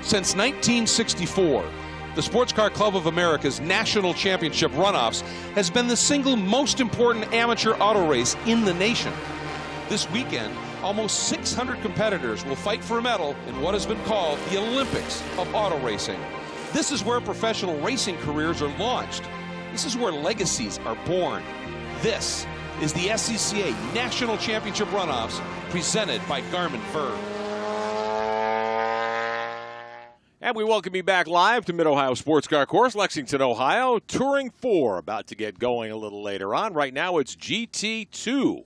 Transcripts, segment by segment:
Since 1964, the Sports Car Club of America's National Championship Runoffs has been the single most important amateur auto race in the nation. This weekend, almost 600 competitors will fight for a medal in what has been called the Olympics of auto racing. This is where professional racing careers are launched. This is where legacies are born. This is the SCCA National Championship Runoffs, presented by Garmin Verb. And we welcome you back live to Mid-Ohio Sports Car Course, Lexington, Ohio. Touring 4 about to get going a little later on. Right now it's GT2.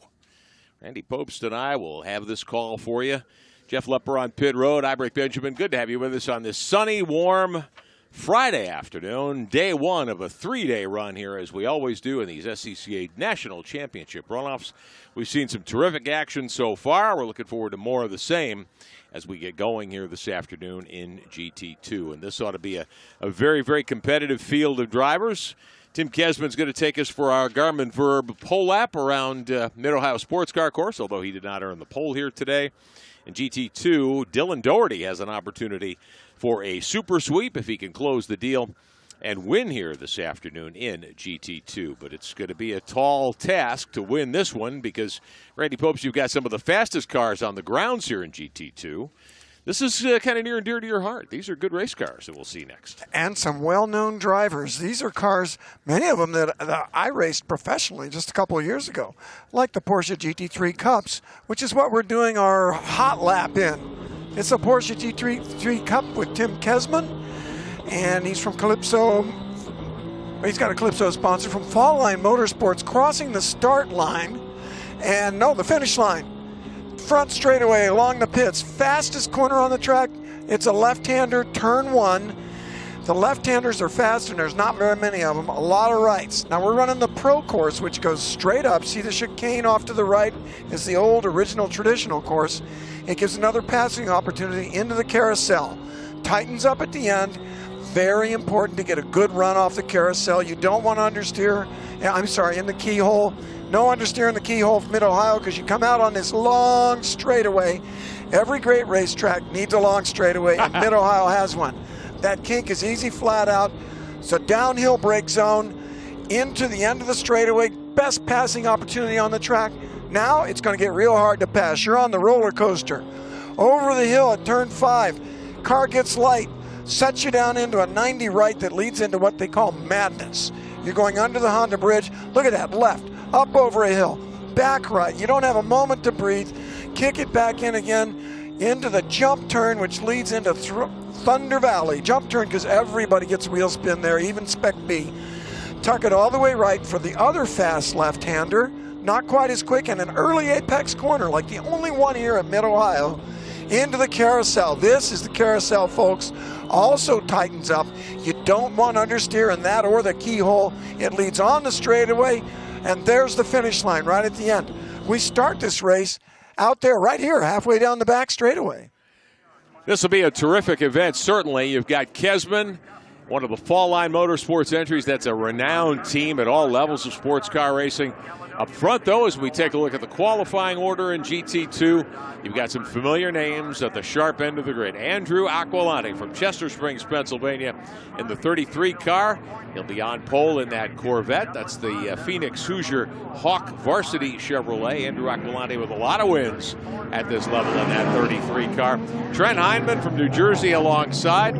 Randy Popst and I will have this call for you. Jeff Lepper on pit road. I'm Rick Benjamin. Good to have you with us on this sunny, warm Friday afternoon. Day one of a 3-day run here, as we always do in these SCCA National Championship Runoffs. We've seen some terrific action so far. We're looking forward to more of the same as we get going here this afternoon in GT2. And this ought to be a very, very competitive field of drivers. Tim Kesman's going to take us for our Garmin Verb pole lap around Mid-Ohio Sports Car Course, although he did not earn the pole here today. In GT2, Dylan Doherty has an opportunity for a super sweep if he can close the deal and win here this afternoon in GT2. But it's going to be a tall task to win this one because, Randy Popes, you've got some of the fastest cars on the grounds here in GT2. This is kind of near and dear to your heart. These are good race cars that we'll see next. And some well-known drivers. These are cars, many of them that I raced professionally just a couple of years ago, like the Porsche GT3 Cups, which is what we're doing our hot lap in. It's a Porsche GT3 Cup with Tim Kesman, and he's from Calypso. He's got a Calypso sponsor from Fall Line Motorsports, crossing the start line, and no, the finish line. Front straightaway along the pits, fastest corner on the track. It's a left-hander, turn 1. The left-handers are fast, and there's not very many of them. A lot of rights. Now we're running the pro course, which goes straight up. See the chicane off to the right is the old original traditional course. It gives another passing opportunity into the carousel. Tightens up at the end. Very important to get a good run off the carousel. You don't want to understeer. In the keyhole. No understeer in the keyhole from Mid-Ohio because you come out on this long straightaway. Every great racetrack needs a long straightaway, and Mid-Ohio has one. That kink is easy flat out. So downhill brake zone into the end of the straightaway. Best passing opportunity on the track. Now it's going to get real hard to pass. You're on the roller coaster. Over the hill at turn 5. Car gets light. Sets you down into a 90 right that leads into what they call madness. You're going under the Honda bridge. Look at that, left. Up over a hill, back right. You don't have a moment to breathe. Kick it back in again into the jump turn, which leads into Thunder Valley. Jump turn because everybody gets wheel spin there, even Spec B. Tuck it all the way right for the other fast left-hander. Not quite as quick, and an early apex corner, like the only one here at Mid-Ohio, into the carousel. This is the carousel, folks. Also tightens up. You don't want understeer in that or the keyhole. It leads on the straightaway. And there's the finish line right at the end. We start this race out there right here, halfway down the back straightaway. This will be a terrific event, certainly. You've got Kesman, one of the Fall Line Motorsports entries. That's a renowned team at all levels of sports car racing. Up front, though, as we take a look at the qualifying order in GT2, you've got some familiar names at the sharp end of the grid. Andrew Aquilani from Chester Springs, Pennsylvania, in the 33 car. He'll be on pole in that Corvette. That's the Phoenix Hoosier Hawk Varsity Chevrolet. Andrew Aquilani with a lot of wins at this level in that 33 car. Trent Hindman from New Jersey alongside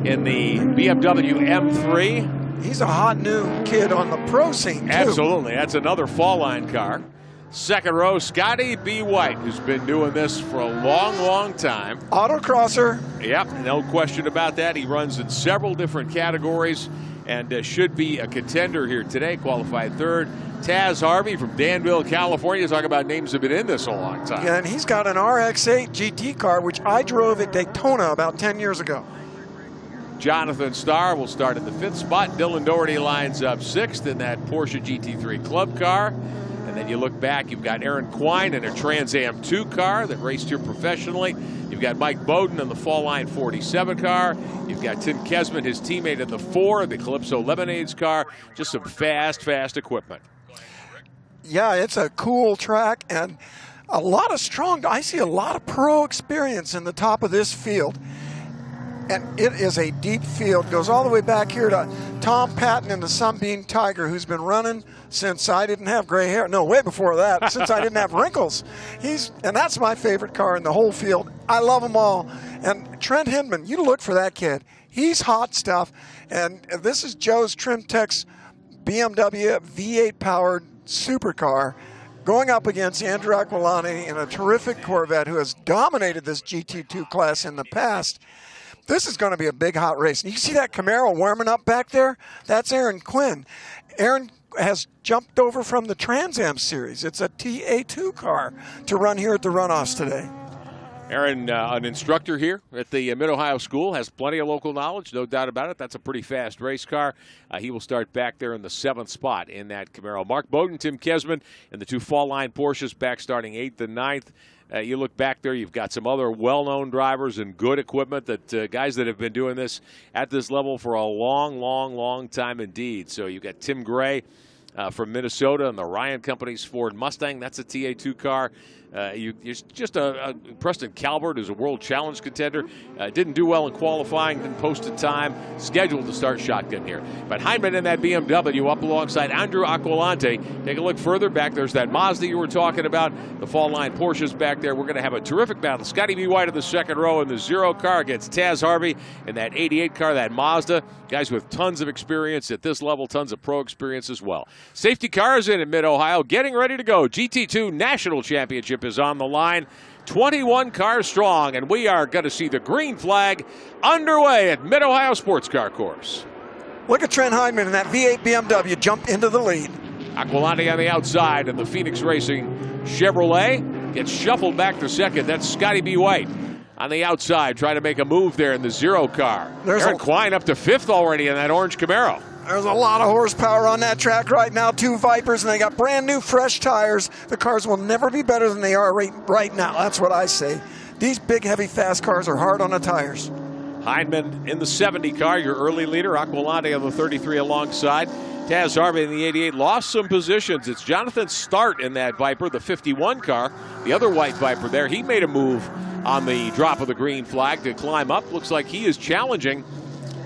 in the BMW M3. He's a hot new kid on the pro scene, too. Absolutely. That's another Fall Line car. Second row, Scotty B. White, who's been doing this for a long, long time. Autocrosser. Yep, no question about that. He runs in several different categories and should be a contender here today. Qualified third. Taz Harvey from Danville, California. Talk about names that have been in this a long time. Yeah, and he's got an RX-8 GT car, which I drove at Daytona about 10 years ago. Jonathan Starr will start at the 5th spot. Dylan Doherty lines up 6th in that Porsche GT3 Club car. And then you look back, you've got Aaron Quine in a Trans Am 2 car that raced here professionally. You've got Mike Bowden in the Fall Line 47 car. You've got Tim Kesman, his teammate, in the 4, the Calypso Lemonades car. Just some fast equipment. Yeah, it's a cool track and a lot of I see a lot of pro experience in the top of this field. And it is a deep field. Goes all the way back here to Tom Patton and the Sunbeam Tiger, who's been running since I didn't have gray hair. No, way before that, since I didn't have wrinkles. And that's my favorite car in the whole field. I love them all. And Trent Hindman, you look for that kid. He's hot stuff. And this is Joe's Trimtex BMW V8 powered supercar going up against Andrew Aquilani in a terrific Corvette who has dominated this GT2 class in the past. This is going to be a big hot race. And you see that Camaro warming up back there? That's Aaron Quinn. Aaron has jumped over from the Trans Am series. It's a TA2 car to run here at the Runoffs today. Aaron, an instructor here at the Mid-Ohio School, has plenty of local knowledge, no doubt about it. That's a pretty fast race car. He will start back there in the 7th spot in that Camaro. Mark Bowden, Tim Kesman, and the two Fall Line Porsches back starting 8th and 9th. You look back there, you've got some other well-known drivers and good equipment, that guys that have been doing this at this level for a long, long, long time indeed. So you've got Tim Gray from Minnesota and the Ryan Company's Ford Mustang. That's a TA2 car. You're just Preston Calvert is a World Challenge contender. Didn't do well in qualifying, didn't post a time. Scheduled to start shotgun here. But Hindman in that BMW up alongside Andrew Aquilante. Take a look further back. There's that Mazda you were talking about. The Fall Line Porsches back there. We're going to have a terrific battle. Scotty B. White in the second row in the 0 car against Taz Harvey in that 88 car, that Mazda. Guys with tons of experience at this level, tons of pro experience as well. Safety cars in Mid-Ohio, getting ready to go. GT2 National Championship is on the line. 21 cars strong, and we are going to see the green flag underway at Mid-Ohio Sports Car Course. Look at Trent Hindman in that V8 BMW jump into the lead. Aquilani on the outside, and the Phoenix Racing Chevrolet gets shuffled back to second. That's Scotty B. White on the outside, trying to make a move there in the 0 car. Aaron Quine up to 5th already in that orange Camaro. There's a lot of horsepower on that track right now. 2 Vipers, and they got brand new, fresh tires. The cars will never be better than they are right now. That's what I say. These big, heavy, fast cars are hard on the tires. Hindman in the 70 car, your early leader. Aquilani on the 33 alongside. Taz Harvey in the 88 lost some positions. It's Jonathan Start in that Viper, the 51 car. The other white Viper there, he made a move on the drop of the green flag to climb up. Looks like he is challenging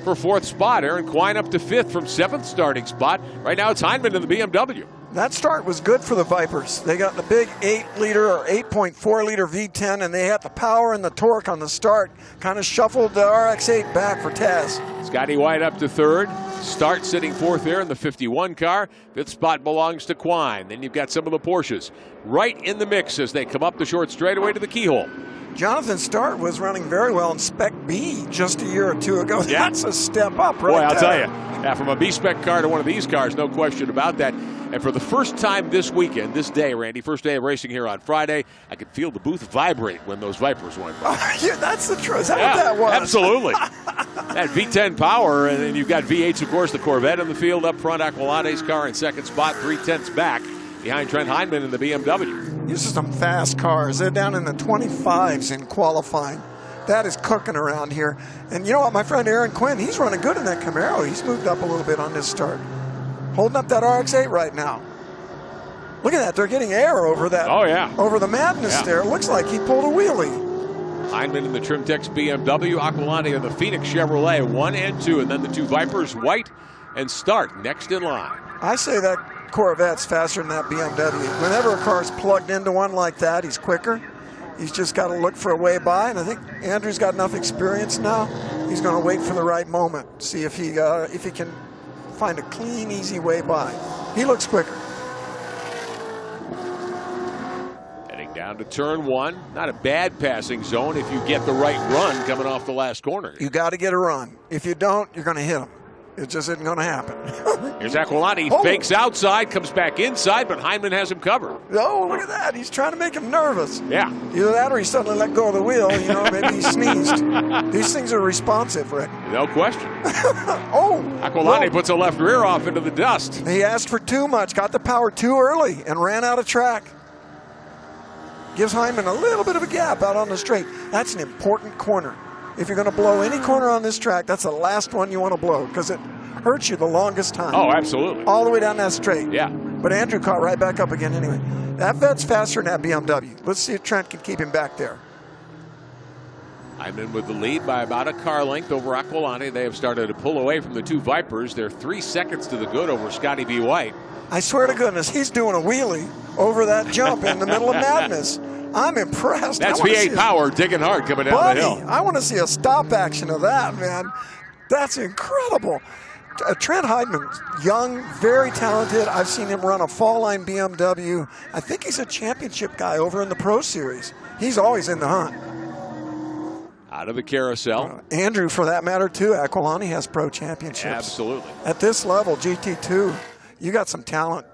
for 4th spot. Aaron Quine up to 5th from 7th starting spot. Right now it's Hindman in the BMW. That start was good for the Vipers. They got the big 8-liter or 8.4-liter V10, and they had the power and the torque on the start. Kind of shuffled the RX-8 back for Taz. Scotty White up to 3rd. Start sitting 4th there in the 51 car. 5th spot belongs to Quine. Then you've got some of the Porsches right in the mix as they come up the short straightaway to the keyhole. Jonathan Start was running very well in Spec B just a year or 2 ago. Yeah. That's a step up right Boy, I'll there. tell you. Yeah, from a B-Spec car to one of these cars, no question about that. And for the first time this weekend, this day, Randy, first day of racing here on Friday, I could feel the booth vibrate when those Vipers went by. Yeah, that's the truth. Is that what that was? Absolutely. That V10 power, and then you've got V8s, of course, the Corvette in the field up front, Aquilane's car in 2nd spot, 3/10 back behind Trent Hindman in the BMW. These are some fast cars. They're down in the 25s in qualifying. That is cooking around here. And you know what, my friend Aaron Quinn, he's running good in that Camaro. He's moved up a little bit on this start. Holding up that RX-8 right now. Look at that. They're getting air over that. Oh, yeah. Over the madness there. It looks like he pulled a wheelie. Hindman in the Trimtex BMW, Aquilani in the Phoenix Chevrolet, 1 and 2, and then the 2 Vipers, White and Start, next in line. I say that Corvette's faster than that BMW. Whenever a car's plugged into one like that, he's quicker. He's just got to look for a way by, and I think Andrew's got enough experience now. He's going to wait for the right moment, see if he can find a clean, easy way by. He looks quicker. Heading down to turn 1. Not a bad passing zone if you get the right run coming off the last corner. You got to get a run. If you don't, you're going to hit him. It just isn't going to happen. Here's Aquilani, fakes outside, comes back inside, but Hindman has him covered. Oh, look at that. He's trying to make him nervous. Yeah. Either that or he suddenly let go of the wheel. You know, maybe he sneezed. These things are responsive, Rick. No question. Oh. Aquilani puts a left rear off into the dust. He asked for too much, got the power too early, and ran out of track. Gives Hindman a little bit of a gap out on the straight. That's an important corner. If you're going to blow any corner on this track, that's the last one you want to blow because it hurts you the longest time. Oh, absolutely. All the way down that straight. Yeah. But Andrew caught right back up again anyway. That vet's faster than that BMW. Let's see if Trent can keep him back there. Hyman with the lead by about a car length over Aquilani. They have started to pull away from the two Vipers. They're 3 seconds to the good over Scotty B. White. I swear to goodness, he's doing a wheelie over that jump in the middle of madness. I'm impressed. That's V8 power digging hard coming down the hill. I want to see a stop action of that, man. That's incredible. Trent Hyman, young, very talented. I've seen him run a fall line BMW. I think he's a championship guy over in the Pro Series. He's always in the hunt. Out of the carousel. Andrew, for that matter, too. Aquilani has pro championships. Absolutely. At this level, GT2, you got some talent.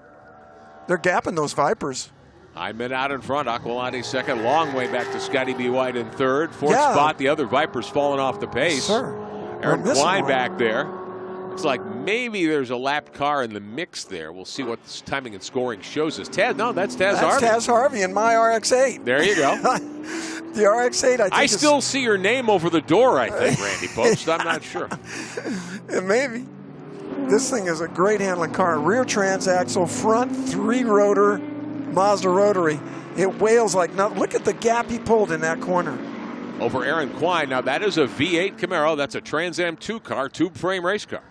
They're gapping those Vipers. Hyman out in front. Aquilani second. Long way back to Scotty B. White in third. Fourth spot. The other Vipers falling off the pace. Sir. Aaron Klein back there. Looks like maybe there's a lapped car in the mix there. We'll see what this timing and scoring shows us. That's Taz Harvey. That's Taz Harvey in my RX-8. There you go. The RX-8, I still see your name over the door, I think, Randy Post. I'm not sure. Maybe. This thing is a great handling car. Rear transaxle, front 3-rotor Mazda rotary. It wails like nothing. Look at the gap he pulled in that corner. Over Aaron Klein. Now, that is a V8 Camaro. That's a Trans Am 2 car, tube frame race car.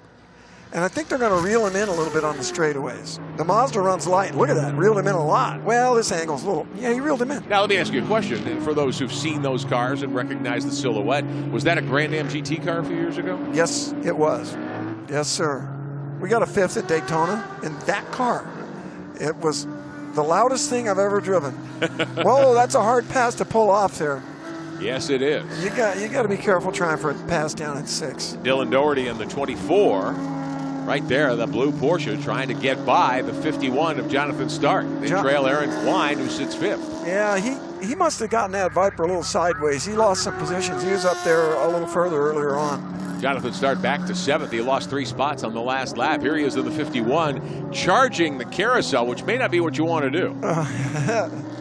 And I think they're going to reel him in a little bit on the straightaways. The Mazda runs light. Look at that. Reeled him in a lot. Well, this angle's a little. Yeah, he reeled him in. Now, let me ask you a question. And for those who've seen those cars and recognize the silhouette, was that a Grand Am GT car a few years ago? Yes, it was. Yes, sir. We got a 5th at Daytona in that car. It was the loudest thing I've ever driven. Whoa, that's a hard pass to pull off there. Yes, it is. You got to be careful trying for a pass down at 6. Dylan Doherty in the 24. Right there, the blue Porsche trying to get by the 51 of Jonathan Stark. They trail Aaron Klein, who sits 5th. Yeah, he must have gotten that Viper a little sideways. He lost some positions. He was up there a little further earlier on. Jonathan Stark back to 7th. He lost 3 spots on the last lap. Here he is in the 51, charging the carousel, which may not be what you want to do.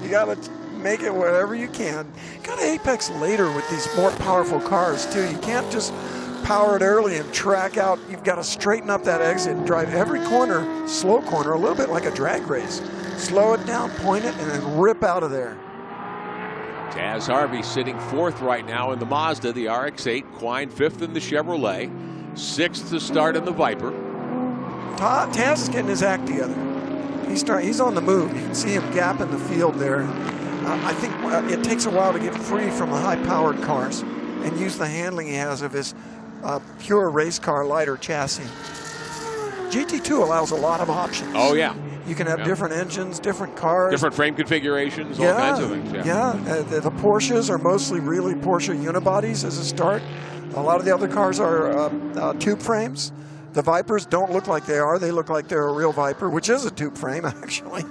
You got to make it wherever you can. You got to apex later with these more powerful cars, too. You can't just power it early and track out. You've got to straighten up that exit and drive every corner, slow corner, a little bit like a drag race. Slow it down, point it, and then rip out of there. Taz Harvey sitting 4th right now in the Mazda, the RX-8. Klein 5th in the Chevrolet. 6th to start in the Viper. Taz is getting his act together. He's on the move. You can see him gap in the field there. I think it takes a while to get free from the high-powered cars and use the handling he has of his pure race car lighter chassis. GT2 allows a lot of options. Oh, yeah. You can have different engines, different cars. Different frame configurations, all kinds of things. The Porsches are mostly really Porsche unibodies as a start. A lot of the other cars are tube frames. The Vipers don't look like they are. They look like they're a real Viper, which is a tube frame, actually.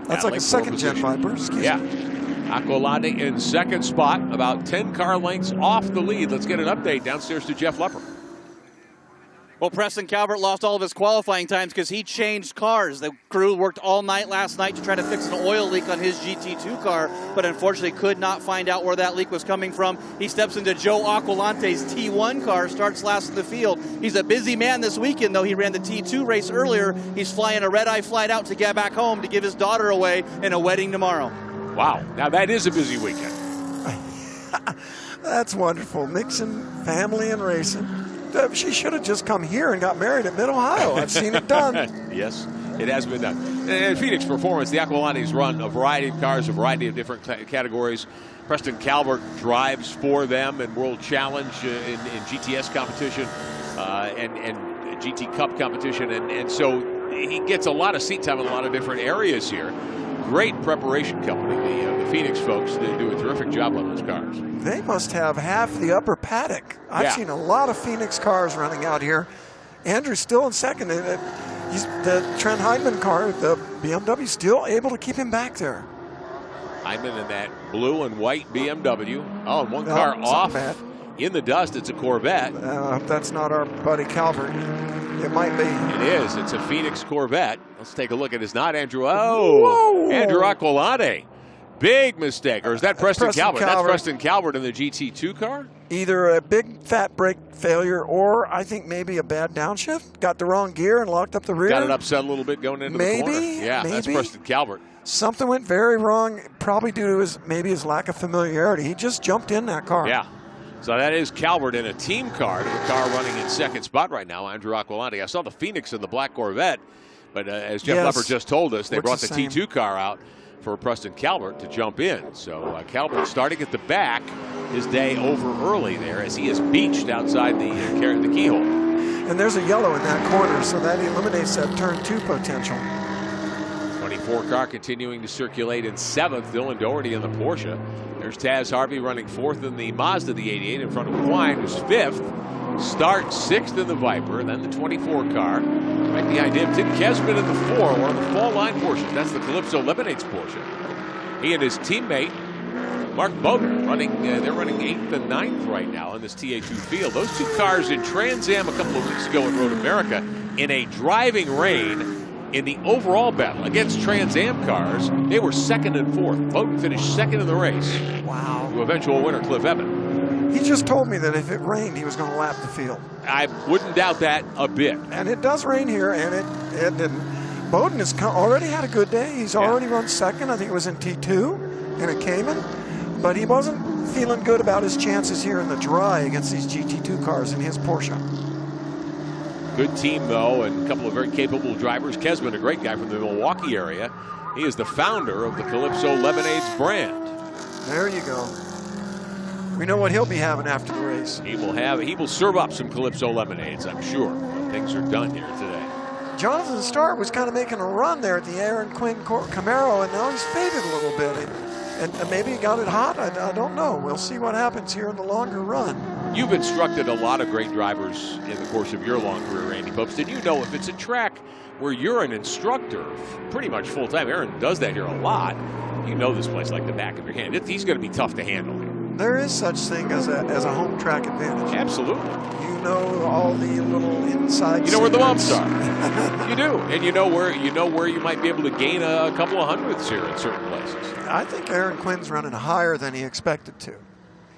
That's like a second-gen Viper. Excuse me. Aquilani in 2nd spot, about 10 car lengths off the lead. Let's get an update downstairs to Jeff Lepper. Well, Preston Calvert lost all of his qualifying times because he changed cars. The crew worked all night last night to try to fix an oil leak on his GT2 car, but unfortunately could not find out where that leak was coming from. He steps into Joe Aquilante's T1 car, starts last in the field. He's a busy man this weekend, though. He ran the T2 race earlier. He's flying a red-eye flight out to get back home to give his daughter away in a wedding tomorrow. Wow. Now that is a busy weekend. That's wonderful. Mixing family and racing. She should have just come here and got married at Mid-Ohio. I've seen it done. Yes, it has been done. In Phoenix Performance, the Aquilani's run a variety of cars, a variety of different categories. Preston Calvert drives for them in World Challenge in GTS competition and GT Cup competition. And so he gets a lot of seat time in a lot of different areas here. Great preparation company. The Phoenix folks, they do a terrific job on those cars. They must have half the upper paddock. I've seen a lot of Phoenix cars running out here. Andrew's still in second. The Trent Hyman car, the BMW, still able to keep him back there. Hyman in that blue and white BMW. Oh, and one car off in the dust. It's a Corvette. That's not our buddy Calvert. It might be. It is. It's a Phoenix Corvette. Let's take a look. It is not Andrew. Andrew Aquilani. Big mistake. Or is that Preston Calvert? That's Preston Calvert in the GT2 car? Either a big fat brake failure or I think maybe a bad downshift. Got the wrong gear and locked up the rear. Got it upset a little bit going into the corner. Yeah, maybe. That's Preston Calvert. something went very wrong, probably due to maybe his lack of familiarity. He just jumped in that car. Yeah. So that is Calvert in a team car. The car running in second spot right now, Andrew Aquilani. I saw the Phoenix in the black Corvette, but as Jeff Lepper just told us, they brought the T2 car out for Preston Calvert to jump in. So Calvert starting at the back, his day over early there as he is beached outside the keyhole. And there's a yellow in that corner, so that eliminates that turn 2 potential. 24 car continuing to circulate in 7th, Dylan Doherty in the Porsche. There's Taz Harvey running 4th in the Mazda, the 88, in front of Quine, who's 5th. Start 6th in the Viper, then the 24 car. Right behind him, Tim Kesman in the 4, one of the fall line Porsches. That's the Calypso Lemonades Porsche. He and his teammate, Mark Bowden, they're running 8th and 9th right now in this TA2 field. Those two cars in Trans Am a couple of weeks ago at Road America in a driving rain. In the overall battle against Trans Am cars, they were 2nd and 4th. Bowden finished 2nd in the race. Wow. To eventual winner Cliff Evan. He just told me that if it rained, he was going to lap the field. I wouldn't doubt that a bit. And it does rain here, and it didn't. Bowden has already had a good day. He's already run 2nd. I think it was in T2 in a Cayman. But he wasn't feeling good about his chances here in the dry against these GT2 cars in his Porsche. Good team, though, and a couple of very capable drivers. Kesman, a great guy from the Milwaukee area. He is the founder of the Calypso Lemonades brand. There you go. We know what he'll be having after the race. He will serve up some Calypso Lemonades, I'm sure, when things are done here today. Jonathan Starr was kind of making a run there at the Aaron Quinn Camaro, and now he's faded a little bit. And maybe he got it hot. I don't know. We'll see what happens here in the longer run. You've instructed a lot of great drivers in the course of your long career, Randy Popes. And you know if it's a track where you're an instructor pretty much full-time, Aaron does that here a lot, you know this place like the back of your hand. He's going to be tough to handle here. There is such thing as a home track advantage. Absolutely. You know all the little inside You know where the bumps are. You do. And you know where you might be able to gain a couple of hundredths here in certain places. I think Aaron Quinn's running higher than he expected to.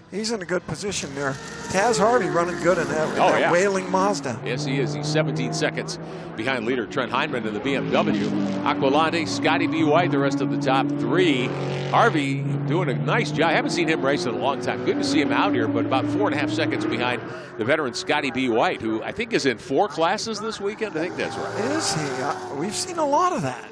He's in a good position there. Taz Harvey running good in that wailing Mazda. Yes, he is. He's 17 seconds behind leader Trent Hindman in the BMW. Aquilani, Scotty B. White, the rest of the top 3. Harvey doing a nice job. I haven't seen him race in a long time. Good to see him out here, but about 4.5 seconds behind the veteran Scotty B. White, who I think is in 4 classes this weekend. I think that's right. Is he? We've seen a lot of that.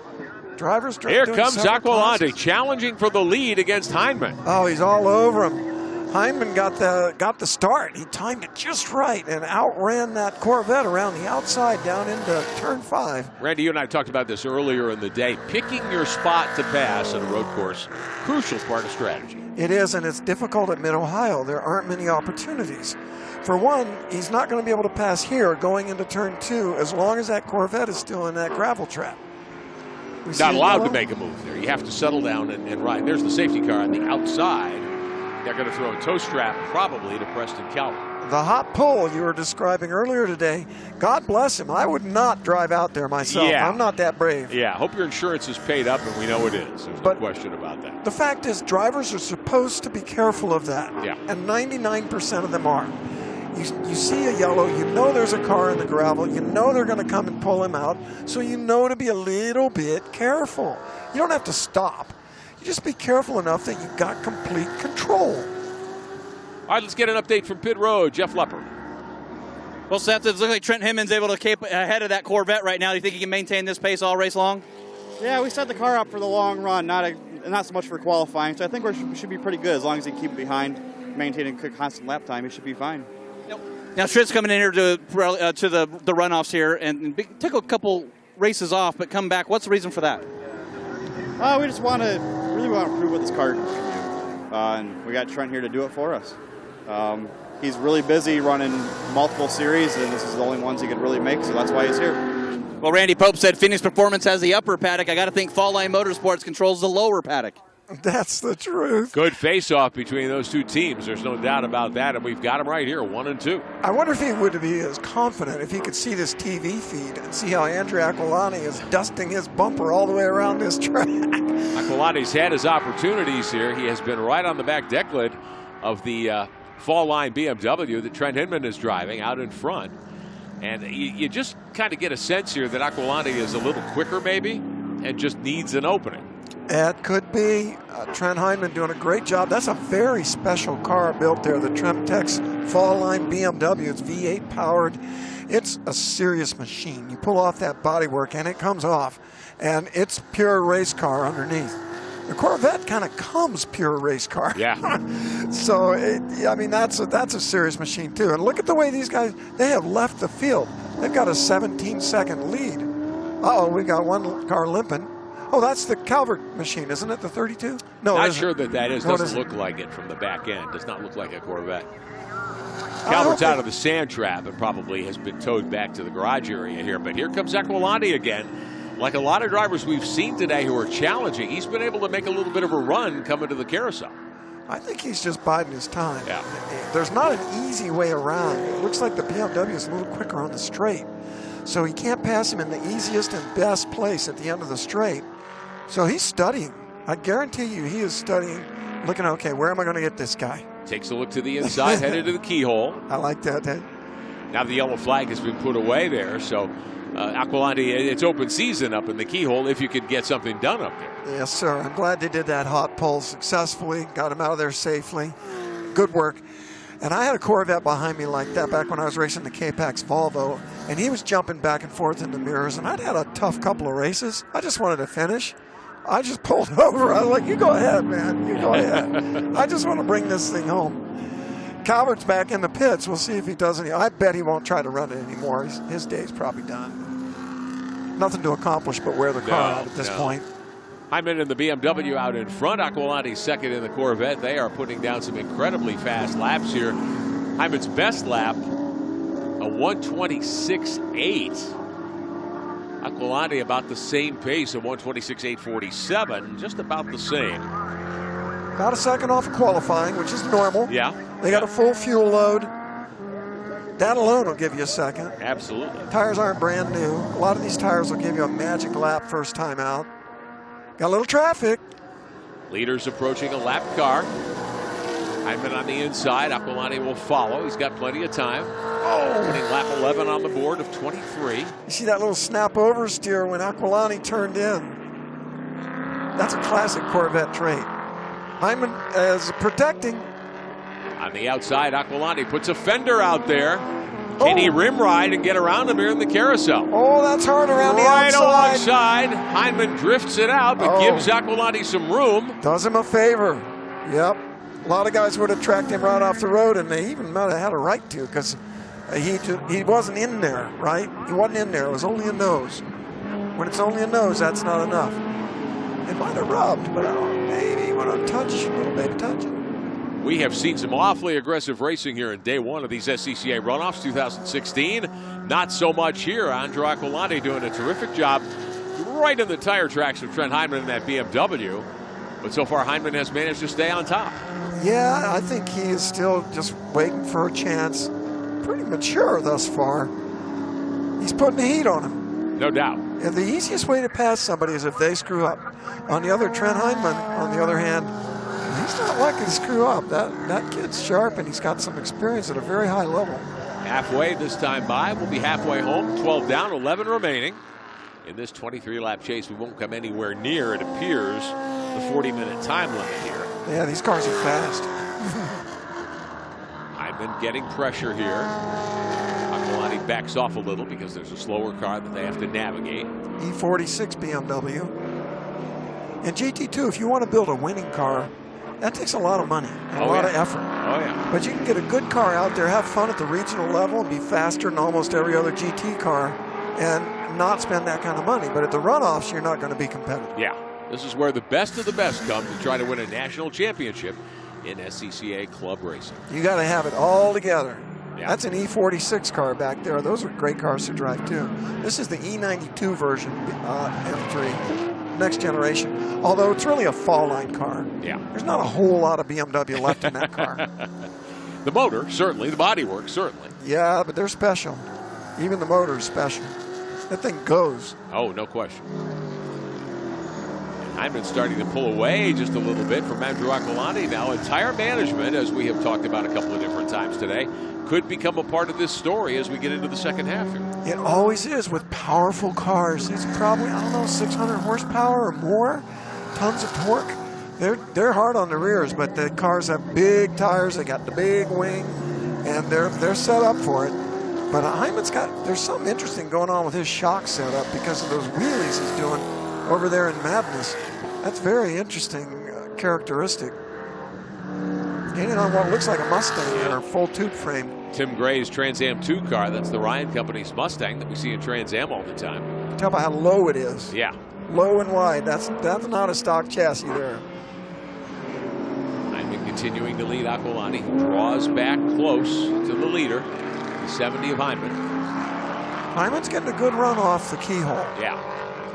Drivers Here comes Aquilani, classes. Challenging for the lead against Hindman. Oh, he's all over him. Hindman got the start. He timed it just right and outran that Corvette around the outside down into turn 5. Randy, you and I talked about this earlier in the day. Picking your spot to pass at a road course, crucial part of strategy. It is, and it's difficult at Mid-Ohio. There aren't many opportunities. For one, he's not going to be able to pass here going into turn 2 as long as that Corvette is still in that gravel trap. Not allowed to make a move there. You have to settle down and ride. There's the safety car on the outside. They're going to throw a tow strap probably to Preston Calvert. The hot pull you were describing earlier today, God bless him. I would not drive out there myself. Yeah. I'm not that brave. Yeah, hope your insurance is paid up, and we know it is. There's no question about that. The fact is, drivers are supposed to be careful of that. Yeah. And 99% of them are. You see a yellow, you know there's a car in the gravel, you know they're going to come and pull him out, so you know to be a little bit careful. You don't have to stop. You just be careful enough that you've got complete control. All right, let's get an update from pit road. Jeff Lepper. Well, Seth, it looks like Trent Hindman's able to keep ahead of that Corvette right now. Do you think he can maintain this pace all race long? Yeah, we set the car up for the long run, not so much for qualifying. So I think we should be pretty good as long as he can keep it behind, maintaining constant lap time. He should be fine. Now, Trent's coming in here to the runoffs here and took a couple races off, but come back. What's the reason for that? We just really want to prove what this car can do. And we got Trent here to do it for us. He's really busy running multiple series, and this is the only ones he could really make, so that's why he's here. Well, Randy Pope said Phoenix Performance has the upper paddock. I got to think Fall Line Motorsports controls the lower paddock. That's the truth. Good face-off between those two teams. There's no doubt about that, and we've got them right here, 1 and 2. I wonder if he would be as confident if he could see this TV feed and see how Andrew Aquilani is dusting his bumper all the way around this track. Aquilani's had his opportunities here. He has been right on the back deck lid of the Fall Line BMW that Trent Hindman is driving out in front. And you just kind of get a sense here that Aquilani is a little quicker maybe and just needs an opening. It could be. Trent Hindman doing a great job. That's a very special car built there, the Tremtex Fall Line BMW. It's V8 powered. It's a serious machine. You pull off that bodywork and it comes off, and it's pure race car underneath. The Corvette kind of comes pure race car. Yeah. So, I mean, that's a serious machine too. And look at the way these guys, they have left the field. They've got a 17-second lead. Uh-oh, we got one car limping. Oh, that's the Calvert machine, isn't it? The 32? No, not sure that is. No, doesn't look like it from the back end. Does not look like a Corvette. Calvert's out of the sand trap and probably has been towed back to the garage area here. But here comes Aquilani again. Like a lot of drivers we've seen today who are challenging, he's been able to make a little bit of a run coming to the carousel. I think he's just biding his time. Yeah. There's not an easy way around. It looks like the BMW is a little quicker on the straight. So he can't pass him in the easiest and best place at the end of the straight. So he's studying. I guarantee you he is studying, looking, okay, where am I going to get this guy? Takes a look to the inside, headed to the keyhole. I like that. Now the yellow flag has been put away there, so Aquilani, it's open season up in the keyhole if you could get something done up there. Yes, sir. I'm glad they did that hot pull successfully, got him out of there safely. Good work. And I had a Corvette behind me like that back when I was racing the K-Pax Volvo, and he was jumping back and forth in the mirrors, and I'd had a tough couple of races. I just wanted to finish. I just pulled over. I was like, you go ahead, man. You go ahead. I just want to bring this thing home. Calvert's back in the pits. We'll see if he does any. I bet he won't try to run it anymore. His day's probably done. Nothing to accomplish but wear the car out at this point. Hyman in the BMW out in front. Aquilani second in the Corvette. They are putting down some incredibly fast laps here. Hyman's best lap, a 1:26.8. Aquilani about the same pace, a 1:26.847, just about the same. Got a second off of qualifying, which is normal. Yeah. They got a full fuel load. That alone will give you a second. Absolutely. Tires aren't brand new. A lot of these tires will give you a magic lap first time out. Got a little traffic. Leaders approaching a lap car. Hyman on the inside. Aquilani will follow. He's got plenty of time. Winning lap 11 on the board of 23. You see that little snap oversteer when Aquilani turned in. That's a classic Corvette trait. Hyman is protecting. On the outside, Aquilani puts a fender out there. Can he rim ride and get around him here in the carousel? Oh, that's hard around the outside. Right alongside. Hyman drifts it out, but gives Aquilani some room. Does him a favor. Yep. A lot of guys would have tracked him right off the road, and they even might have had a right to, because he wasn't in there, right? He wasn't in there. It was only a nose. When it's only a nose, that's not enough. It might have rubbed, but maybe you want to touch, a little baby touch. We have seen some awfully aggressive racing here in day one of these SCCA runoffs 2016. Not so much here. Andrew Aquilani doing a terrific job right in the tire tracks of Trent Hyman in that BMW. But so far, Hyman has managed to stay on top. Yeah, I think he is still just waiting for a chance. Pretty mature thus far. He's putting the heat on him. No doubt. And the easiest way to pass somebody is if they screw up. On the other, Trent Hyman, on the other hand, he's not likely to screw up. That kid's sharp, and he's got some experience at a very high level. Halfway this time by. We'll be halfway home. 12 down, 11 remaining. In this 23-lap chase, we won't come anywhere near, it appears, the 40-minute time limit here. Yeah, these cars are fast. Hyman getting pressure here. Aquilani backs off a little because there's a slower car that they have to navigate. E46 BMW. And GT2, if you want to build a winning car, that takes a lot of money and a lot of effort. Oh, yeah. But you can get a good car out there, have fun at the regional level, and be faster than almost every other GT car, and not spend that kind of money. But at the runoffs, you're not going to be competitive. Yeah. This is where the best of the best come to try to win a national championship in SCCA club racing. You got to have it all together. Yeah. That's an E46 car back there. Those are great cars to drive, too. This is the E92 version M3. Next generation, although it's really a fall line car. Yeah. There's not a whole lot of BMW left in that car. The motor, certainly. The bodywork, certainly. Yeah, but they're special. Even the motor is special. That thing goes. Oh, no question. Hyman starting to pull away just a little bit from Andrew Aquilani now. And tire management, as we have talked about a couple of different times today, could become a part of this story as we get into the second half here. It always is with powerful cars. It's probably, 600 horsepower or more. tons of torque. They're hard on the rears, but the cars have big tires. They got the big wing, and they're set up for it. But there's something interesting going on with his shock setup because of those wheelies he's doing over there in Madness. That's very interesting characteristic. Getting on what looks like a Mustang or full tube frame. Tim Gray's Trans Am 2 car. That's the Ryan Company's Mustang that we see in Trans Am all the time. Tell by how low it is. Yeah. Low and wide. That's not a stock chassis there. Hyman continuing to lead Aquilani, who draws back close to the leader, the 70 of Hyman. Hyman's getting a good run off the keyhole. Yeah.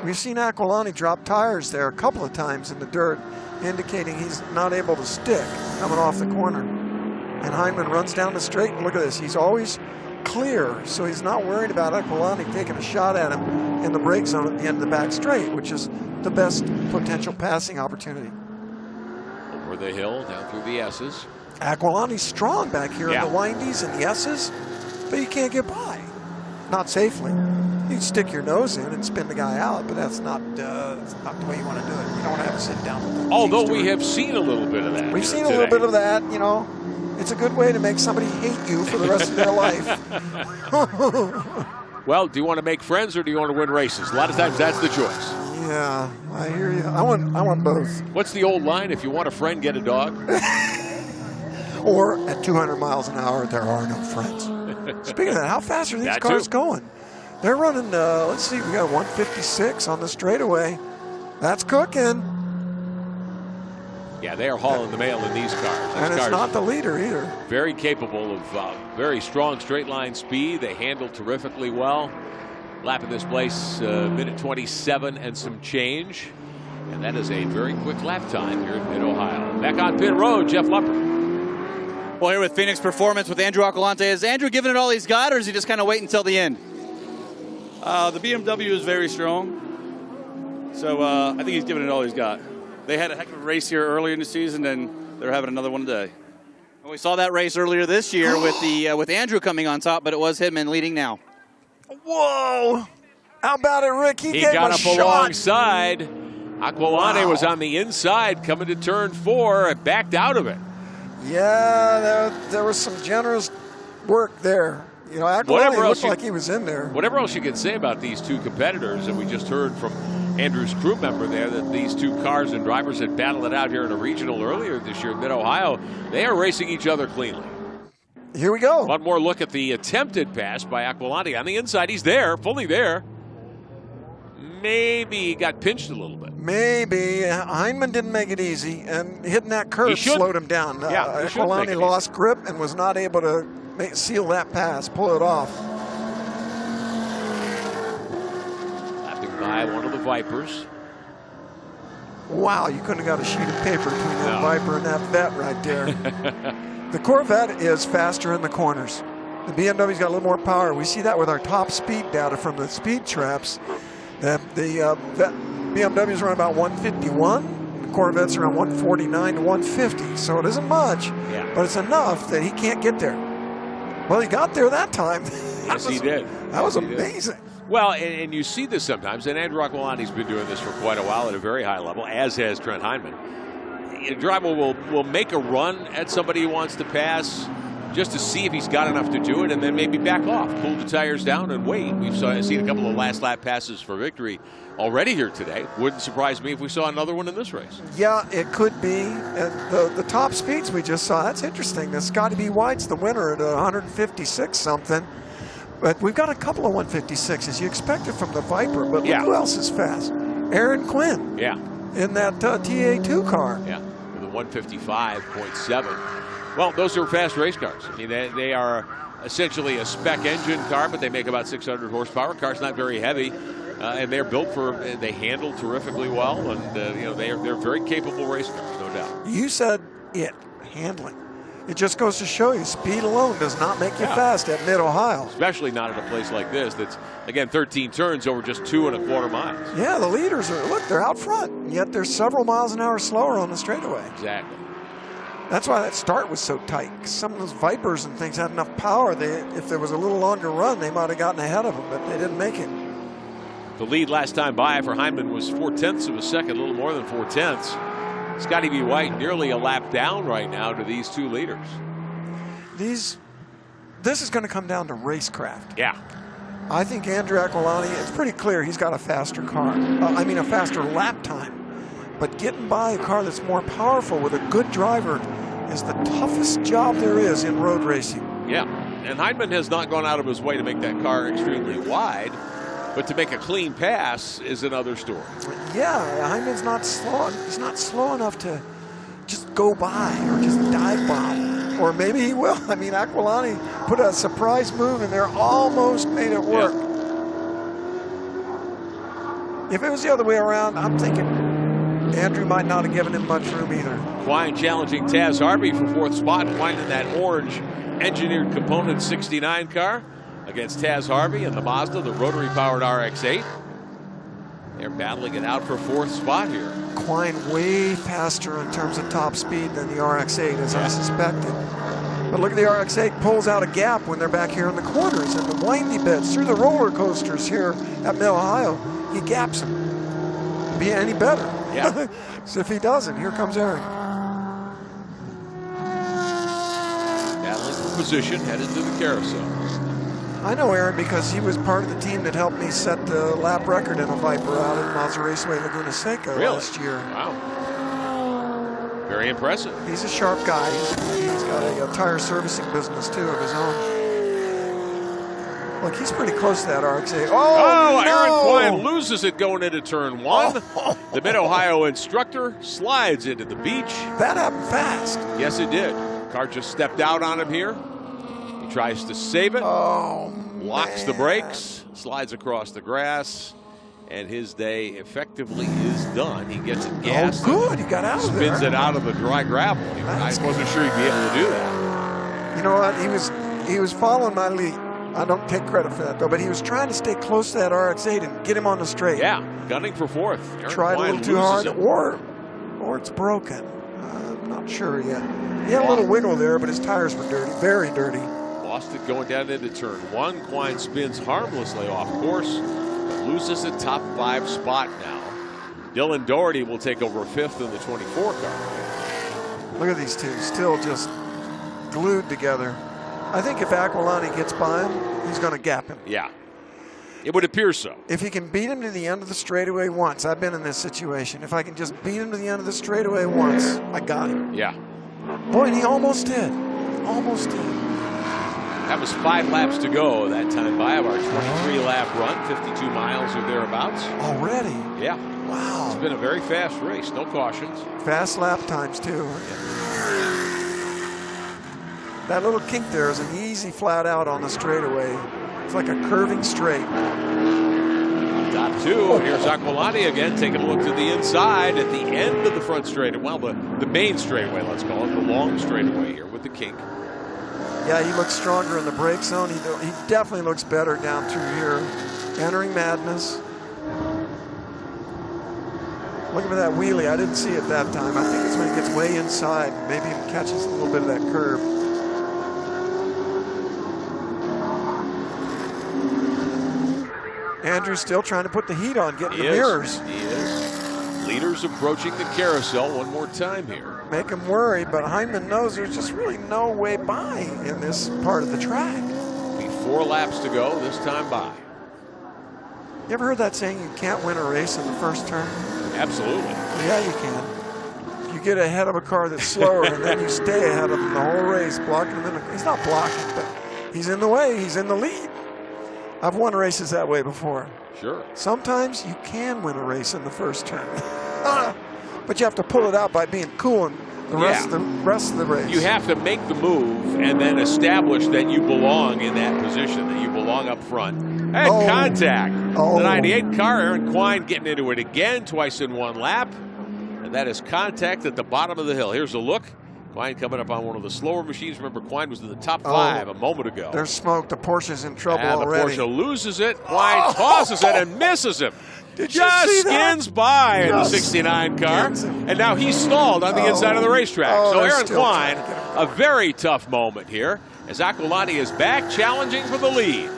We've seen Aquilani drop tires there a couple of times in the dirt, indicating he's not able to stick coming off the corner. And Hyman runs down the straight, and look at this. He's always clear, so he's not worried about Aquilani taking a shot at him in the brake zone at the end of the back straight, which is the best potential passing opportunity. Over the hill, down through the S's. Aquilani's strong back here in the windies and the S's, but you can't get by. Not safely. You stick your nose in and spin the guy out, but that's not the way you want to do it. You don't want to have to sit down with the Although we have seen a little bit of that. We've seen a little bit of that, you know. It's a good way to make somebody hate you for the rest of their life. Well, do you want to make friends or do you want to win races? A lot of times that's the choice. Yeah, I hear you. I want both. What's the old line? If you want a friend, get a dog. Or at 200 miles an hour, there are no friends. Speaking of that, how fast are these cars going? They're running, let's see, we got 156 on the straightaway. That's cooking. Yeah, they are hauling the mail in these cars. And it's not the leader either. Very capable of very strong straight line speed. They handle terrifically well. Lapping this place, minute 27 and some change. And that is a very quick lap time here in Mid-Ohio. Back on pit road, Jeff Leppard. Well, here with Phoenix Performance with Andrew Aquilante. Is Andrew giving it all he's got, or is he just kind of waiting until the end? The BMW is very strong. So I think he's giving it all he's got. They had a heck of a race here earlier in the season, and they're having another one today. Well, we saw that race earlier this year with Andrew coming on top, but it was Hitman leading now. Whoa! How about it, Rick? He gave got a up shot. alongside. Aquilani was on the inside coming to turn 4 and backed out of it. Yeah, there was some generous work there. You know, Aquilani looked like he was in there. Whatever else you can say about these two competitors, and we just heard from Andrew's crew member there that these two cars and drivers had battled it out here in a regional earlier this year in Mid-Ohio. They are racing each other cleanly. Here we go. One more look at the attempted pass by Aquilani. On the inside, he's there, fully there. Maybe he got pinched a little bit. Maybe. Hyman didn't make it easy, and hitting that curve slowed him down. Aquilani lost grip and was not able to seal that pass, pull it off. Lapping by one of the Vipers. Wow, you couldn't have got a sheet of paper between that Viper and that Vet right there. The Corvette is faster in the corners. The BMW's got a little more power. We see that with our top speed data from the speed traps. The BMW's run about 151. The Corvette's around 149 to 150. So it isn't much, but it's enough that he can't get there. Well, he got there that time. Yes, he did. That was amazing. Well, and you see this sometimes, and Andrew Aquilani's been doing this for quite a while at a very high level, as has Trent Hyman. A driver will make a run at somebody he wants to pass just to see if he's got enough to do it, and then maybe back off, pull the tires down, and wait. We've seen a couple of last lap passes for victory already here today. Wouldn't surprise me if we saw another one in this race. Yeah, it could be. And the top speeds we just saw, that's interesting. The Scotty B. White's the winner at 156 something. But we've got a couple of 156s. You expect it from the Viper, but look who else is fast. Aaron Quinn. Yeah. In that TA2 car. Yeah, with a 155.7. Well, those are fast race cars. I mean, they are essentially a spec engine car, but they make about 600 horsepower. Car's not very heavy, and they're built they handle terrifically well, and they're very capable race cars, no doubt. You said handling. It just goes to show you, speed alone does not make you fast at Mid-Ohio. Especially not at a place like this that's, again, 13 turns over just 2.25 miles. Yeah, the leaders they're out front, yet they're several miles an hour slower on the straightaway. Exactly. That's why that start was so tight. Some of those Vipers and things had enough power. If there was a little longer run, they might have gotten ahead of them, but they didn't make it. The lead last time by for Hyman was 0.4 of a second, a little more than 0.4. Scotty B. White nearly a lap down right now to these two leaders. This is going to come down to racecraft. Yeah. I think Andrew Aquilani, it's pretty clear he's got a faster car. A faster lap time. But getting by a car that's more powerful with a good driver is the toughest job there is in road racing. Yeah, and Hyman has not gone out of his way to make that car extremely wide, but to make a clean pass is another story. Yeah, Hyman's not slow. He's not slow enough to just go by or just dive bomb. Or maybe he will. I mean, Aquilani put a surprise move in there, almost made it work. Yeah. If it was the other way around, I'm thinking Andrew might not have given him much room either. Quine challenging Taz Harvey for 4th spot. Quine in that orange engineered component 69 car against Taz Harvey and the Mazda, the rotary-powered RX-8. They're battling it out for 4th spot here. Quine way faster in terms of top speed than the RX-8, as I suspected. But look at the RX-8 pulls out a gap when they're back here in the corners and the windy bits through the roller coasters here at Mid-Ohio. He gaps them. Be any better? Yeah. So if he doesn't, here comes Aaron. Battling for position, headed to the carousel. I know Aaron because he was part of the team that helped me set the lap record in a Viper out at Mazda Raceway Laguna Seca last year. Wow. Very impressive. He's a sharp guy. He's got a tire servicing business, too, of his own. Look, he's pretty close to that RX-8. Oh, no! Aaron Quine loses it going into turn 1. The Mid-Ohio instructor slides into the beach. That happened fast. Yes, it did. Car just stepped out on him here. He tries to save it. Oh, locks the brakes, slides across the grass, and his day effectively is done. He gets it gassed. Oh, good. He got out of there. Spins it out of the dry gravel. I wasn't sure he'd be able to do that. You know what? He was following my lead. I don't take credit for that, though, but he was trying to stay close to that RX-8 and get him on the straight. Yeah, gunning for 4th. Tried a little too hard, or it's broken. I'm not sure yet. He had a little wiggle there, but his tires were dirty, very dirty. Lost it going down into turn 1. Quine spins harmlessly off course, but loses the top 5 spot now. Dylan Doherty will take over 5th in the 24 car. Look at these two, still just glued together. I think if Aquilani gets by him, he's going to gap him. Yeah, it would appear so. If he can beat him to the end of the straightaway once, I've been in this situation. If I can just beat him to the end of the straightaway once, I got him. Yeah. Boy, and he almost did. Almost did. That was 5 laps to go that time by of our 23-lap run, 52 miles or thereabouts. Already? Yeah. Wow. It's been a very fast race, no cautions. Fast lap times, too. That little kink there is an easy flat out on the straightaway. It's like a curving straight. Top 2, here's Aquilani again, taking a look to the inside at the end of the front straightaway. Well, the main straightaway, let's call it, the long straightaway here with the kink. Yeah, he looks stronger in the brake zone. He definitely looks better down through here. Entering madness. Look at that wheelie. I didn't see it that time. I think it's when he gets way inside. Maybe he catches a little bit of that curve. Andrew's still trying to put the heat on, getting the mirrors. He is. Leaders approaching the carousel one more time here. Make him worry, but Hyman knows there's just really no way by in this part of the track. Be 4 laps to go this time by. You ever heard that saying, you can't win a race in the first turn? Absolutely. Yeah, you can. You get ahead of a car that's slower, and then you stay ahead of him the whole race, blocking him in. He's not blocking, but he's in the way. He's in the lead. I've won races that way before. Sure. Sometimes you can win a race in the first turn. But you have to pull it out by being cool and the rest of the race. You have to make the move and then establish that you belong in that position, that you belong up front. And contact. The 98 car, Aaron Quine getting into it again, twice in 1 lap. And that is contact at the bottom of the hill. Here's a look. Quine coming up on one of the slower machines. Remember, Quine was in the top 5 a moment ago. There's smoke. The Porsche's in trouble already. The Porsche loses it. Quine tosses it and misses him. Just skins by in the 69 car. And now he's stalled on the inside of the racetrack. So Aaron Quine, a very tough moment here as Aquilani is back challenging for the lead.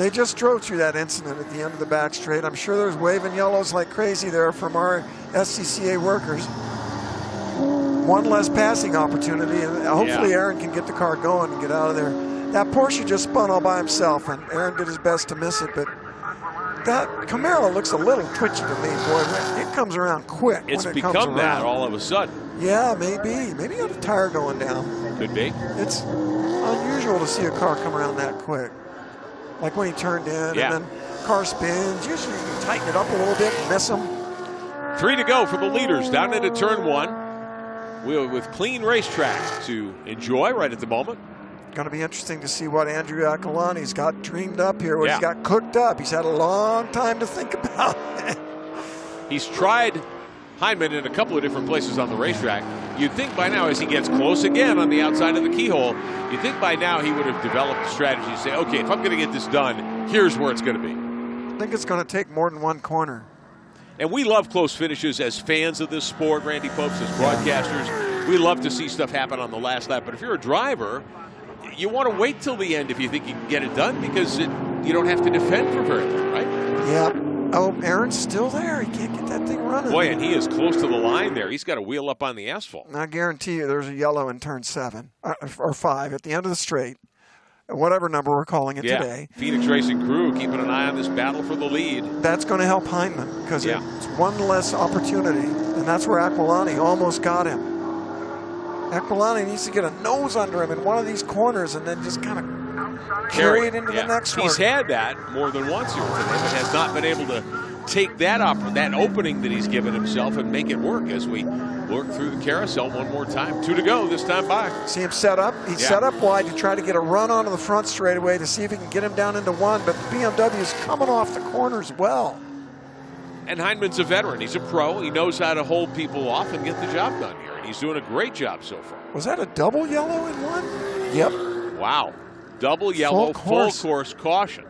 They just drove through that incident at the end of the back straight. I'm sure there's waving yellows like crazy there from our SCCA workers. One less passing opportunity, and hopefully Aaron can get the car going and get out of there. That Porsche just spun all by himself, and Aaron did his best to miss it, but that Camaro looks a little twitchy to me, boy. It comes around quick. It's when it become comes around. that all of a sudden. Yeah, maybe. Maybe he got a tire going down. Could be. It's unusual to see a car come around that quick. Like when he turned in, and then car spins. Usually you can tighten it up a little bit and miss him. 3 to go for the leaders down into turn 1. With clean racetrack to enjoy right at the moment. Going to be interesting to see what Andrew Aquilani's got dreamed up here, what he's got cooked up. He's had a long time to think about it. He's tried Heinemann in a couple of different places on the racetrack. You'd think by now, as he gets close again on the outside of the keyhole, you'd think by now he would have developed a strategy to say, okay, if I'm going to get this done, here's where it's going to be. I think it's going to take more than one corner. And we love close finishes as fans of this sport, Randy Popes, as broadcasters. We love to see stuff happen on the last lap. But if you're a driver, you want to wait till the end if you think you can get it done, because you don't have to defend for very long, right? Yeah. Oh, Aaron's still there. He can't get that thing running. Boy, and he is close to the line there. He's got to wheel up on the asphalt. I guarantee you there's a yellow in turn 7 or 5 at the end of the straight, whatever number we're calling it today. Phoenix Racing Crew keeping an eye on this battle for the lead. That's going to help Heinemann, because it's one less opportunity, and that's where Aquilani almost got him. Aquilani needs to get a nose under him in one of these corners and then just kind of carry it into the next one. He's had that more than once here today, but has not been able to take that opening that he's given himself and make it work as we work through the carousel one more time. 2 to go this time by. See him set up? He's set up wide to try to get a run onto the front straightaway to see if he can get him down into 1, but the BMW is coming off the corners well. And Heinemann's a veteran. He's a pro. He knows how to hold people off and get the job done here. And he's doing a great job so far. Was that a double yellow in 1? Yep. Wow. Double yellow, full course caution.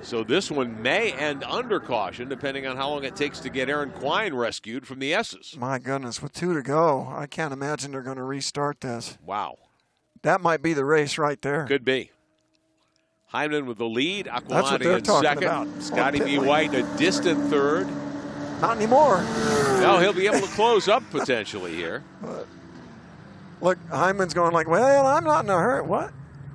So this one may end under caution, depending on how long it takes to get Aaron Quine rescued from the S's. My goodness, with 2 to go, I can't imagine they're going to restart this. Wow. That might be the race right there. Could be. Heinemann with the lead, That's what they're Aquilani in talking second. about. Scotty B. White a distant third. Not anymore. No, he'll be able to close up potentially here. But look, Heinemann's going like, well, I'm not in a hurry. What?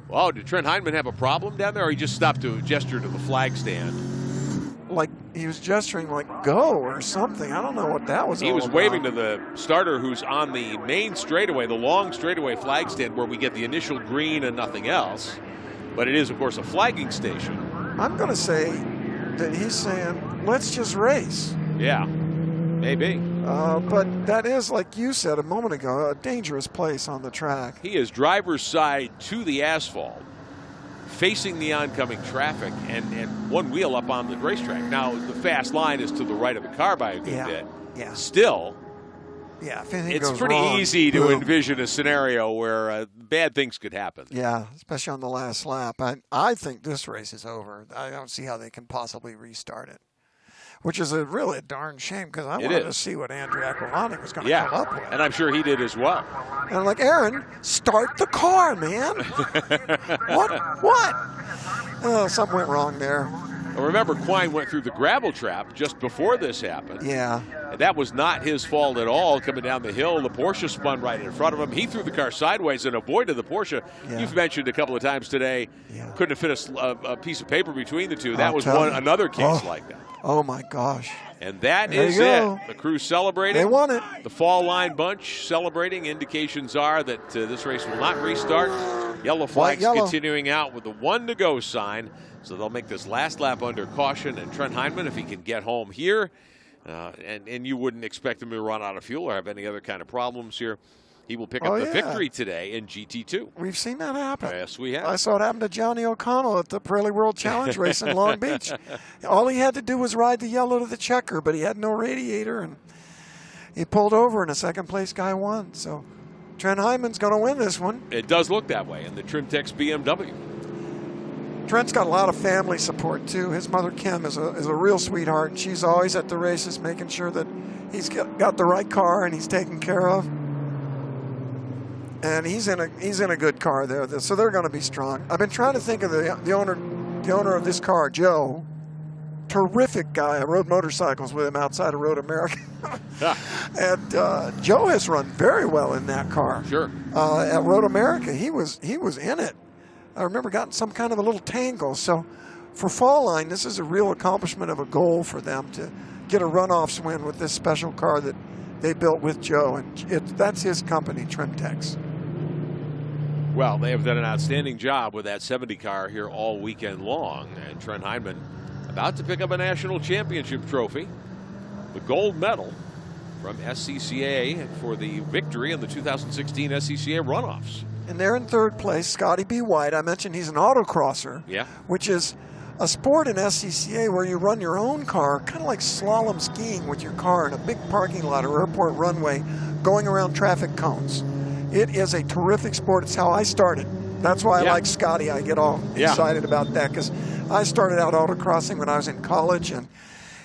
Well, did Trent Heinemann have a problem down there, or he just stopped to gesture to the flag stand? Like he was gesturing like go or something. I don't know what that was. He was waving to the starter who's on the main straightaway, the long straightaway flag stand where we get the initial green and nothing else. But it is, of course, a flagging station. I'm going to say that he's saying, let's just race. Yeah, maybe. But that is, like you said a moment ago, a dangerous place on the track. He is driver's side to the asphalt, facing the oncoming traffic, and one wheel up on the racetrack. Now, the fast line is to the right of the car by a good bit. Yeah. Still, if anything it's goes pretty wrong, easy to envision a scenario where bad things could happen. Yeah, especially on the last lap. I think this race is over. I don't see how they can possibly restart it, which is really a darn shame, because I wanted to see what Andrew Aquilani was going to come up with. And I'm sure he did as well. And I'm like, Aaron, start the car, man. What? Oh, something went wrong there. Well, remember, Quine went through the gravel trap just before this happened. Yeah. And that was not his fault at all. Coming down the hill, the Porsche spun right in front of him. He threw the car sideways and avoided the Porsche. Yeah. You've mentioned a couple of times today, couldn't have fit a piece of paper between the two. That was another case like that. Oh, my gosh. And that There is you go. it. The crew celebrating. They won it. The fall line bunch celebrating. Indications are that this race will not restart. Yellow flags continuing out with the 1 to go sign. So they'll make this last lap under caution. And Trent Heinemann, if he can get home here, and you wouldn't expect him to run out of fuel or have any other kind of problems here, he will pick up the victory today in GT2. We've seen that happen. Yes, we have. I saw it happen to Johnny O'Connell at the Pirelli World Challenge race in Long Beach. All he had to do was ride the yellow to the checker, but he had no radiator, and he pulled over, and a second-place guy won. So Trent Heinemann's going to win this one. It does look that way in the Trimtex BMW. Trent's got a lot of family support, too. His mother, Kim, is a real sweetheart, and she's always at the races making sure that he's got the right car and he's taken care of. And he's in a good car there, so they're going to be strong. I've been trying to think of the owner, the owner of this car, Joe, terrific guy. I rode motorcycles with him outside of Road America. And Joe has run very well in that car. Sure. At Road America, he was in it. I remember got in some kind of a little tangle. So for Fall Line, this is a real accomplishment of a goal for them to get a runoffs win with this special car that they built with Joe. And that's his company, Trimtex. Well, they have done an outstanding job with that 70 car here all weekend long. And Trent Hindman about to pick up a national championship trophy, the gold medal from SCCA for the victory in the 2016 SCCA runoffs. And they're in third place. Scotty B. White, I mentioned he's an autocrosser, which is a sport in SCCA where you run your own car, kind of like slalom skiing with your car in a big parking lot or airport runway going around traffic cones. It is a terrific sport. It's how I started. That's why I like Scotty. I get all excited about that because I started out autocrossing when I was in college. And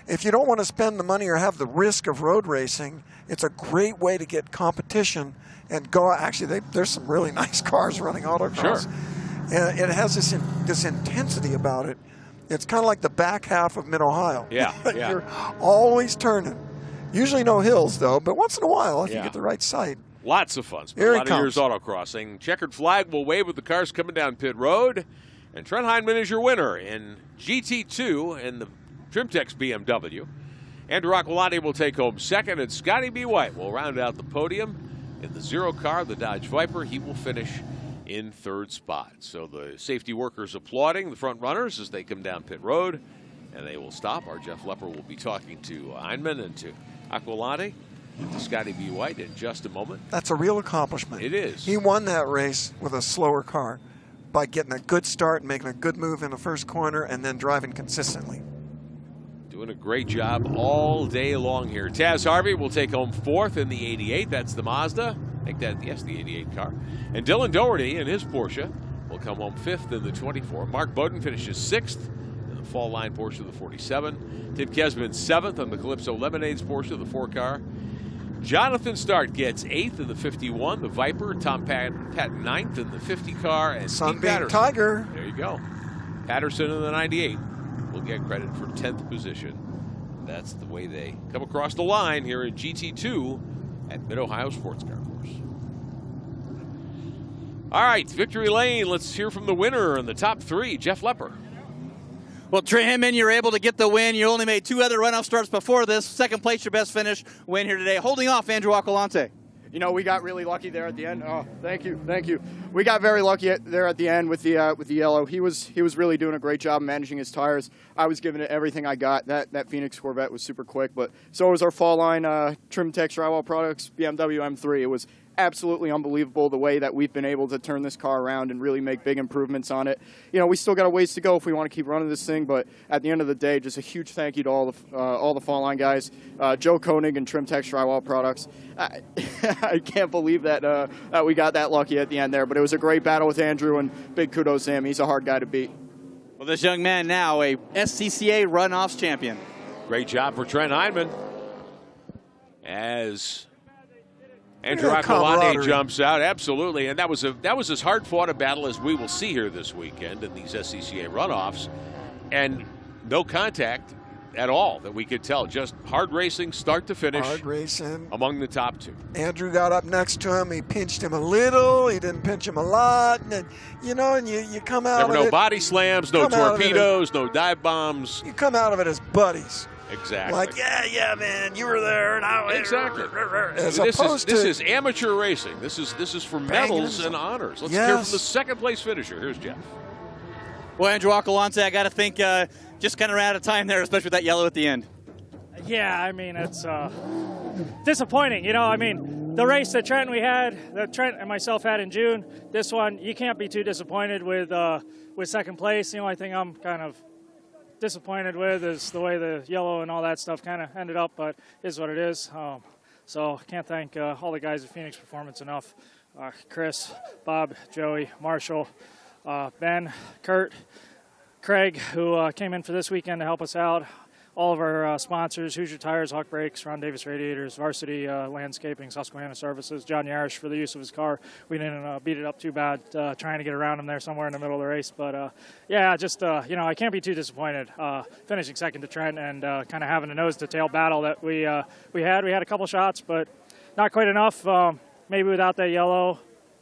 if you don't want to spend the money or have the risk of road racing, it's a great way to get competition and go. Actually, there's some really nice cars running autocross. Sure. And it has this intensity about it. It's kind of like the back half of Mid-Ohio. Yeah. You're always turning. Usually no hills, though, but once in a while, if you get the right side. Lots of fun. Spent a lot of years autocrossing. Checkered flag will wave with the cars coming down pit road. And Trent Hindman is your winner in GT2 in the Trimtex BMW. Andrew Aquilati will take home second, and Scotty B. White will round out the podium in the Zero car, the Dodge Viper. He will finish in third spot. So the safety workers applauding the front runners as they come down pit road, and they will stop. Our Jeff Lepper will be talking to Hindman and to Aquilati, to Scotty B. White in just a moment. That's a real accomplishment. It is. He won that race with a slower car by getting a good start, making a good move in the first corner, and then driving consistently. Doing a great job all day long here. Taz Harvey will take home fourth in the 88. That's the Mazda. I think that, yes, the 88 car. And Dylan Doherty in his Porsche will come home fifth in the 24. Mark Bowden finishes sixth in the Fall Line Porsche, the 47. Tim Kesman seventh on the Calypso Lemonades Porsche, the 4 car. Jonathan Start gets eighth in the 51, the Viper. Tom Patton ninth in the 50 car. And Sunbeam Tiger. There you go. Patterson in the 98 will get credit for 10th position. That's the way they come across the line here in GT2 at Mid-Ohio Sports Car Course. All right, Victory Lane. Let's hear from the winner in the top 3, Jeff Lepper. Well, Trent Hindman, you're able to get the win. You only made 2 other runoff starts before this. Second place, your best finish. Win here today. Holding off Andrew Aquilante. You know, we got really lucky there at the end. Oh, thank you. We got very lucky there at the end with the yellow. He was really doing a great job managing his tires. I was giving it everything I got. That Phoenix Corvette was super quick, but so was our Fall Line Trimtex Drywall Products BMW M3. It was absolutely unbelievable the way that we've been able to turn this car around and really make big improvements on it. You know, we still got a ways to go if we want to keep running this thing, but at the end of the day, just a huge thank you to all the Fall Line guys, Joe Koenig and Trimtex Drywall Products. I can't believe that we got that lucky at the end there, but it was a great battle with Andrew, and big kudos to him. He's a hard guy to beat. Well, this young man now a SCCA runoffs champion. Great job for Trent Hindman as Andrew Aquilati jumps out. Absolutely, and that was as hard-fought a battle as we will see here this weekend in these SCCA runoffs, and no contact at all that we could tell. Just hard racing, start to finish. Hard racing. Among the top 2. Andrew got up next to him. He pinched him a little. He didn't pinch him a lot. And you know, and you come out of it. There were no body slams, no torpedoes, no dive bombs. You come out of it as buddies. Exactly. Like, yeah, man, you were there, and I was. Exactly. This is amateur racing. This is for medals and honors. Let's hear from the second place finisher. Here's Jeff. Well, Andrew Aquilante, I got to think just kind of ran out of time there, especially with that yellow at the end. Yeah, I mean, it's disappointing. You know, I mean, the race that Trent and myself had in June, this one, you can't be too disappointed with second place. The only thing I'm kind of disappointed with is the way the yellow and all that stuff kind of ended up, but it is what it is. So can't thank all the guys at Phoenix Performance enough. Chris, Bob, Joey, Marshall, Ben, Kurt, Craig, who came in for this weekend to help us out. all of our sponsors, Hoosier Tires, Hawk Brakes, Ron Davis Radiators, Varsity Landscaping, Susquehanna Services, John Yarish for the use of his car. We didn't beat it up too bad trying to get around him there somewhere in the middle of the race. But, yeah, just, I can't be too disappointed finishing second to Trent and kind of having a nose-to-tail battle that we had. We had a couple shots, but not quite enough. Maybe without that yellow,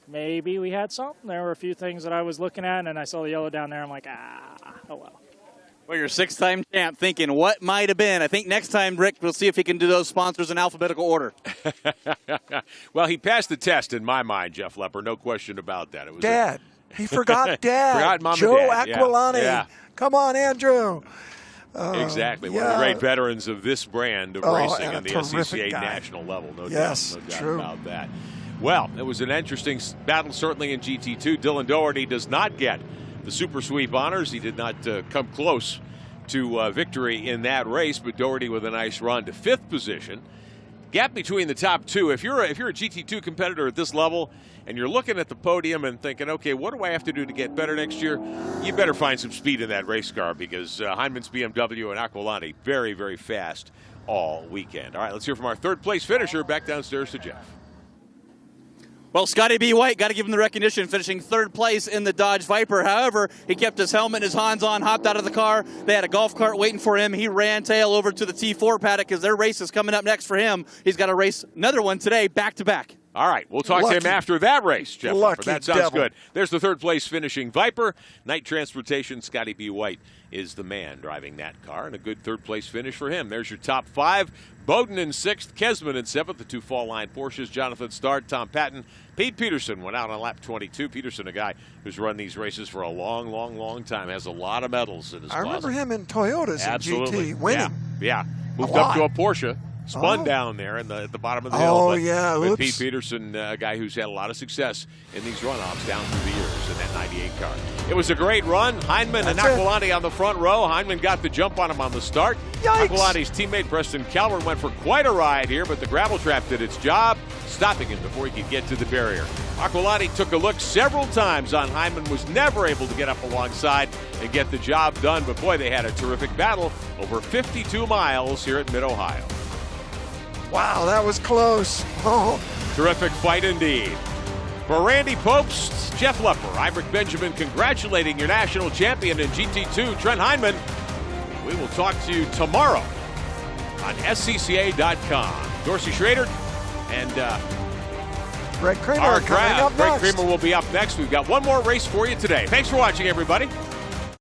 maybe we had something. There were a few things that I was looking at, and I saw the yellow down there. I'm like, oh well. Well, you're 6-time champ thinking, what might have been? I think next time, Rick, we'll see if he can do those sponsors in alphabetical order. Well, he passed the test in my mind, Jeff Lepper. No question about that. It was Dad. He forgot Dad. Forgot Mom and Joe Dad. Aquilani. Yeah. Come on, Andrew. Exactly. One of the great veterans of this brand of racing on the SCCA guy. national level. No yes, doubt true. about that. Well, it was an interesting battle, certainly in GT2. Dylan Doherty does not get the super sweep honors. He did not come close to victory in that race, but Doherty with a nice run to 5th position. Gap between the top two. If you're a GT2 competitor at this level and you're looking at the podium and thinking, okay, what do I have to do to get better next year? You better find some speed in that race car because Heineman's BMW and Aquilani very, very fast all weekend. All right, let's hear from our 3rd place finisher. Back downstairs to Jeff. Well, Scotty B. White, got to give him the recognition, finishing 3rd place in the Dodge Viper. However, he kept his helmet and his Hans on, hopped out of the car. They had a golf cart waiting for him. He ran tail over to the T4 paddock because their race is coming up next for him. He's got to race another one today, back-to-back. All right, we'll talk to him after that race, Jeff. That sounds devil. good. There's the 3rd place finishing Viper. Night Transportation, Scotty B. White is the man driving that car, and a good 3rd place finish for him. There's your top 5. Bowden in 6th, Kesman in 7th, the 2 fall line Porsches, Jonathan Starr, Tom Patton. Pete Peterson went out on lap 22. Peterson, a guy who's run these races for a long, long, long time, has a lot of medals in his closet. I remember him in Toyotas Absolutely. in GT winning. Yeah. Moved up to a Porsche. Spun down there at the bottom of the hill. But Pete Peterson, a guy who's had a lot of success in these runoffs down through the years in that 98 car. It was a great run. Heineman and Aquilani on the front row. Heineman got the jump on him on the start. Yikes. Aquilani's teammate Preston Calvert went for quite a ride here, but the gravel trap did its job, stopping him before he could get to the barrier. Aquilani took a look several times on Heineman, was never able to get up alongside and get the job done, but boy, they had a terrific battle over 52 miles here at Mid-Ohio. Wow, that was close. Oh. Terrific fight indeed. For Randy Popes, Jeff Lepper, I'm Rick Benjamin, congratulating your national champion in GT2, Trent Heineman. We will talk to you tomorrow on SCCA.com. Dorsey Schrader and Greg Kramer coming up next. Greg Kramer will be up next. We've got one more race for you today. Thanks for watching, everybody.